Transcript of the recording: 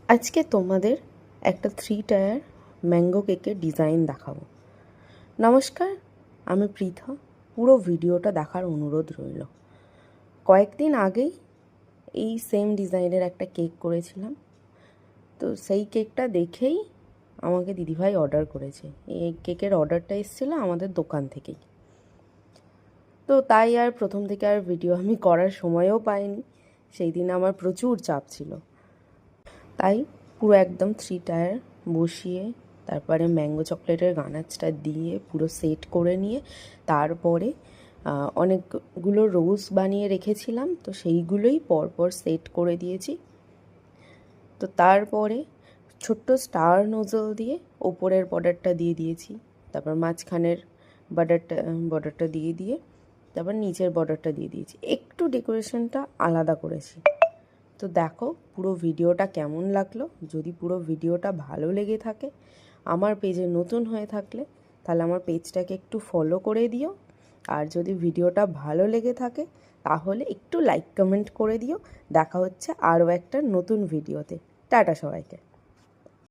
আজকে তোমাদের একটা 3 টায়ার ম্যাঙ্গো কেকের ডিজাইন দেখাবো। নমস্কার, আমি পৃথা। পুরো ভিডিওটা দেখার অনুরোধ রইল। কয়েকদিন আগেই এই সেম ডিজাইনের একটা কেক করেছিলাম, তো সেই কেকটা দেখেই আমাকে দিদিভাই অর্ডার করেছে। এই কেকের অর্ডারটা এসেছিলো আমাদের দোকান থেকেই। তো তাই আর প্রথম থেকে আর ভিডিও আমি করার সময়ও পাইনি। সেই দিন আমার প্রচুর চাপ ছিল, তাই পুরো একদম 3 টায়ার বসিয়ে তারপরে ম্যাঙ্গো চকলেটের গানাচটা দিয়ে পুরো সেট করে নিয়ে তারপরে অনেকগুলো রোজ বানিয়ে রেখেছিলাম, তো সেইগুলোই পরপর সেট করে দিয়েছি। তো তারপরে ছোট্ট স্টার নোজল দিয়ে ওপরের বর্ডারটা দিয়ে দিয়েছি, তারপর মাঝখানের বর্ডারটা দিয়ে তারপর নিচের বর্ডারটা দিয়ে দিয়েছি। একটু ডেকোরেশনটা আলাদা করেছি। তো দেখো পুরো ভিডিওটা কেমন লাগলো। যদি পুরো ভিডিওটা ভালো লেগে থাকে, আমার পেজে নতুন হয়ে থাকলে তাহলে আমার পেজটাকে একটু ফলো করে দিও। আর যদি ভিডিওটা ভালো লেগে থাকে তাহলে একটু লাইক কমেন্ট করে দিও। দেখা হচ্ছে আরও একটা নতুন ভিডিওতে। টাটা সবাইকে।